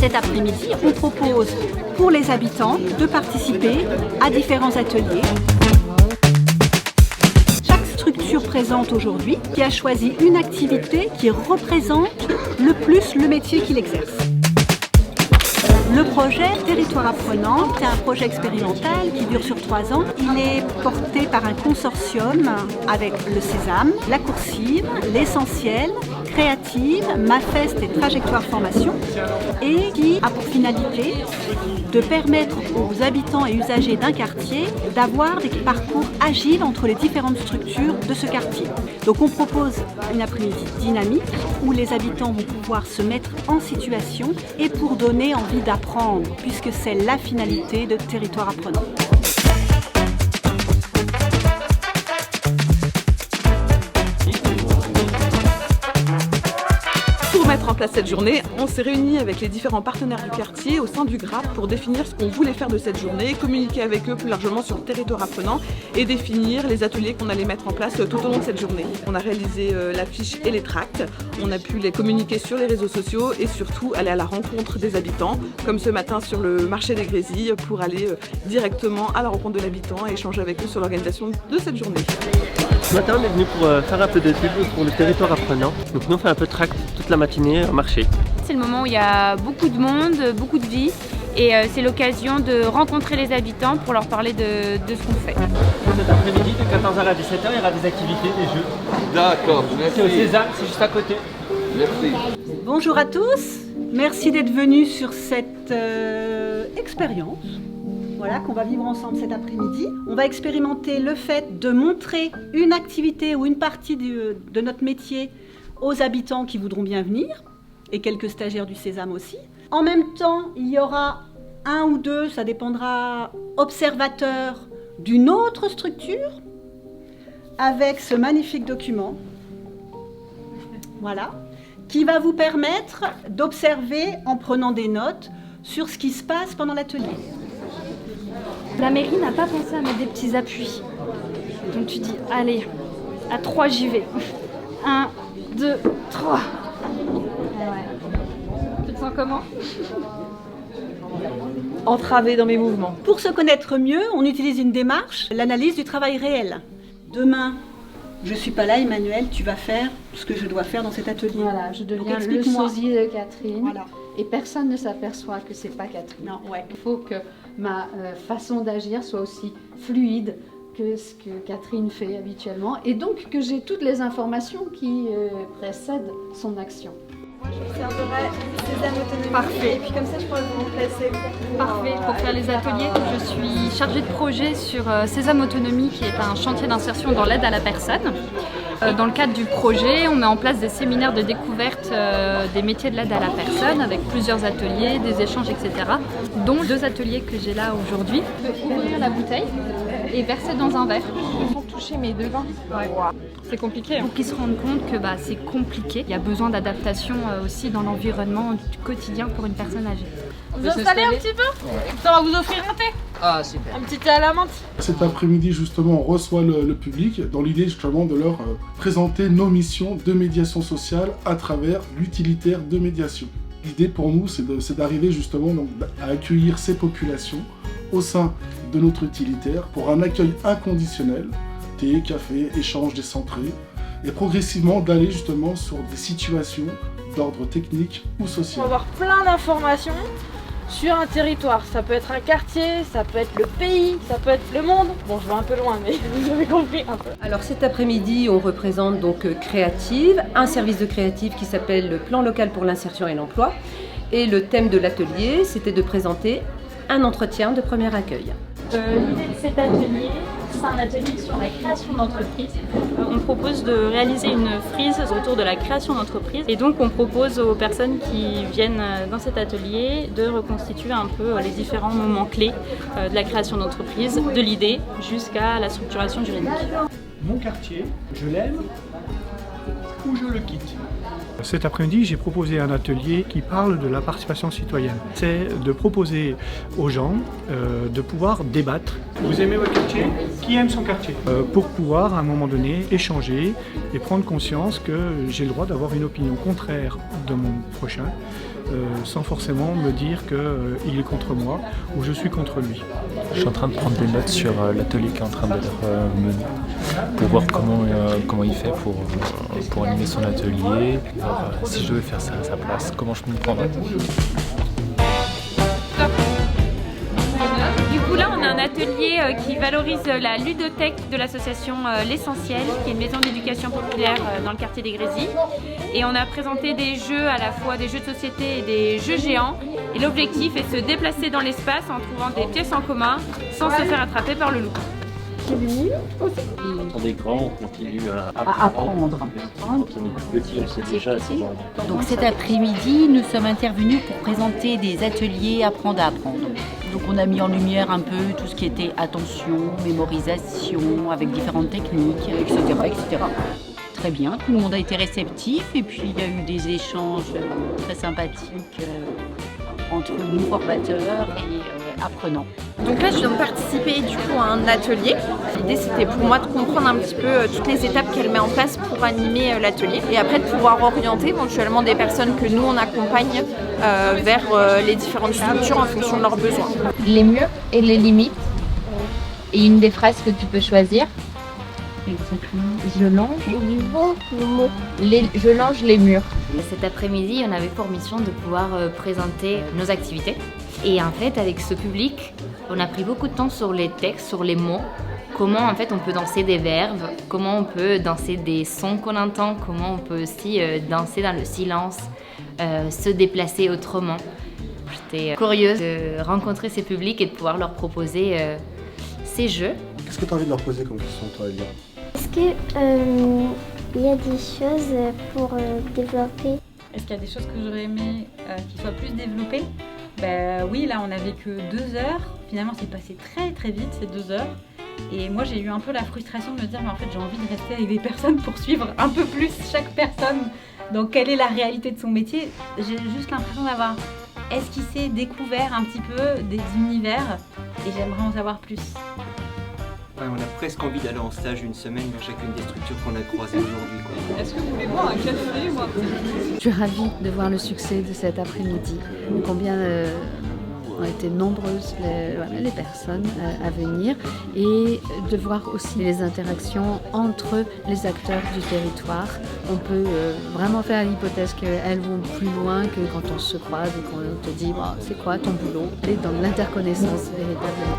Cet après-midi, on propose pour les habitants de participer à différents ateliers. Chaque structure présente aujourd'hui qui a choisi une activité qui représente le plus le métier qu'il exerce. Le projet Territoire Apprenant est un projet expérimental qui dure sur 3 ans. Il est porté par un consortium avec le Sésame, la Coursive, l'Essentiel, Créative, Mafest et Trajectoire Formation et qui a pour finalité de permettre aux habitants et usagers d'un quartier d'avoir des parcours agiles entre les différentes structures de ce quartier. Donc on propose une après-midi dynamique où les habitants vont pouvoir se mettre en situation et pour donner envie d'apprendre, puisque c'est la finalité de Territoire Apprenant. Pour mettre en place cette journée, on s'est réunis avec les différents partenaires du quartier au sein du GRAP pour définir ce qu'on voulait faire de cette journée, communiquer avec eux plus largement sur le Territoire Apprenant et définir les ateliers qu'on allait mettre en place tout au long de cette journée. On a réalisé l'affiche et les tracts, on a pu les communiquer sur les réseaux sociaux et surtout aller à la rencontre des habitants, comme ce matin sur le marché des Grésilles, pour aller directement à la rencontre de l'habitant et échanger avec eux sur l'organisation de cette journée. Ce matin, on est venu pour faire un peu de pub pour le Territoire Apprenant. Donc nous, on fait un peu de tract toute la matinée au marché. C'est le moment où il y a beaucoup de monde, beaucoup de vie et c'est l'occasion de rencontrer les habitants pour leur parler de ce qu'on fait. Cet après-midi, de 14h à 17h, il y aura des activités, des jeux. D'accord, merci. C'est au Sésame, c'est juste à côté. Merci. Bonjour à tous, merci d'être venus sur cette expérience. Voilà, qu'on va vivre ensemble cet après-midi. On va expérimenter le fait de montrer une activité ou une partie de notre métier aux habitants qui voudront bien venir, et quelques stagiaires du Sésame aussi. En même temps, il y aura 1 ou 2, ça dépendra, observateurs d'une autre structure, avec ce magnifique document, voilà, qui va vous permettre d'observer en prenant des notes sur ce qui se passe pendant l'atelier. La mairie n'a pas pensé à mettre des petits appuis. Donc tu dis, allez, à 3 j'y vais. 1, 2, 3. Ouais. Tu te sens comment? Entravé dans mes mouvements. Pour se connaître mieux, on utilise une démarche, l'analyse du travail réel. Demain, je ne suis pas là, Emmanuel, tu vas faire ce que je dois faire dans cet atelier. Voilà, je deviens Donc, le sosie de Catherine. Voilà. Et personne ne s'aperçoit que c'est pas Catherine. Non, ouais. Il faut que ma façon d'agir soit aussi fluide que ce que Catherine fait habituellement et donc que j'ai toutes les informations qui précèdent son action. Moi, j'observerai Sésame Autonomie. Parfait. Et puis comme ça, je pourrais vous remplacer. Parfait, pour faire les ateliers, je suis chargée de projet sur Sésame Autonomie qui est un chantier d'insertion dans l'aide à la personne. Dans le cadre du projet, on met en place des séminaires de découverte des métiers de l'aide à la personne avec plusieurs ateliers, des échanges, etc. Dont 2 ateliers que j'ai là aujourd'hui. Je peux ouvrir la bouteille et verser dans un verre. Pour toucher mes 2 vins. Ouais. C'est compliqué. Pour qu'ils se rendent compte que c'est compliqué. Il y a besoin d'adaptation aussi dans l'environnement du quotidien pour une personne âgée. Vous installez un petit peu? Ça va vous offrir un thé. Ah super. Un petit thé à la menthe. Cet après-midi, justement, on reçoit le public dans l'idée justement de leur présenter nos missions de médiation sociale à travers l'utilitaire de médiation. L'idée pour nous, c'est d'arriver justement donc, à accueillir ces populations au sein de notre utilitaire pour un accueil inconditionnel, thé, café, échange décentré, et progressivement d'aller justement sur des situations d'ordre technique ou On social. va avoir plein d'informations sur un territoire. Ça peut être un quartier, ça peut être le pays, ça peut être le monde. Bon, je vais un peu loin, mais vous avez compris un peu. Alors cet après-midi, on représente donc Créative, un service de Créative qui s'appelle le Plan local pour l'insertion et l'emploi. Et le thème de l'atelier, c'était de présenter un entretien de premier accueil. L'idée de cet atelier, c'est un atelier sur la création d'entreprise. On propose de réaliser une frise autour de la création d'entreprise et donc on propose aux personnes qui viennent dans cet atelier de reconstituer un peu les différents moments clés de la création d'entreprise, de l'idée jusqu'à la structuration juridique. Mon quartier, je l'aime ou je le quitte. Cet après-midi, j'ai proposé un atelier qui parle de la participation citoyenne. C'est de proposer aux gens de pouvoir débattre. Vous aimez votre quartier? Qui aime son quartier? Pour pouvoir, à un moment donné, échanger et prendre conscience que j'ai le droit d'avoir une opinion contraire de mon prochain sans forcément me dire qu'il est contre moi ou je suis contre lui. Je suis en train de prendre des notes sur l'atelier qui est en train d'être mené pour voir comment il fait pour animer son atelier, voir si je devais faire ça à sa place, comment je peux me prendre. Du coup là on a un atelier qui valorise la ludothèque de l'association L'Essentiel, qui est une maison d'éducation populaire dans le quartier des Grésilles. Et on a présenté des jeux, à la fois des jeux de société et des jeux géants. Et l'objectif est de se déplacer dans l'espace en trouvant des pièces en commun sans se faire attraper par le loup. Quand on est grand, on continue à apprendre. Quand on est plus petit, on sait déjà. Donc cet après-midi, nous sommes intervenus pour présenter des ateliers apprendre à apprendre. Donc on a mis en lumière un peu tout ce qui était attention, mémorisation, avec différentes techniques, etc., etc. Très bien, tout le monde a été réceptif et puis il y a eu des échanges très sympathiques entre nous formateurs et apprenants. Donc là je viens de participer du coup à un atelier. L'idée c'était pour moi de comprendre un petit peu toutes les étapes qu'elle met en place pour animer l'atelier et après de pouvoir orienter éventuellement des personnes que nous on accompagne vers les différentes structures en fonction de leurs besoins. Les murs et les limites et une des phrases que tu peux choisir. Exactement. Je longe je longe les murs. Cet après-midi, on avait pour mission de pouvoir présenter nos activités. Et en fait, avec ce public, on a pris beaucoup de temps sur les textes, sur les mots. Comment en fait on peut danser des verbes, comment on peut danser des sons qu'on entend, comment on peut aussi danser dans le silence, se déplacer autrement. J'étais curieuse de rencontrer ces publics et de pouvoir leur proposer ces jeux. Qu'est-ce que tu as envie de leur poser comme question, toi, Elia? Est-ce qu'il y a des choses pour développer? Est-ce qu'il y a des choses que j'aurais aimé qui soient plus développées? Oui, là on n'avait que 2 heures. Finalement c'est passé très vite ces 2 heures. Et moi j'ai eu un peu la frustration de me dire mais en fait j'ai envie de rester avec des personnes pour suivre un peu plus chaque personne. Donc quelle est la réalité de son métier? J'ai juste l'impression d'avoir esquissé, découvert un petit peu des univers et j'aimerais en savoir plus. Ouais, on a presque envie d'aller en stage une semaine dans chacune des structures qu'on a croisées aujourd'hui. Est-ce que vous voulez boire un café ou un thé? Je suis ravie de voir le succès de cet après-midi. Combien ont été nombreuses les personnes à venir et de voir aussi les interactions entre les acteurs du territoire. On peut vraiment faire l'hypothèse qu'elles vont plus loin que quand on se croise et qu'on te dit c'est quoi ton boulot? Et dans l'interconnaissance véritablement.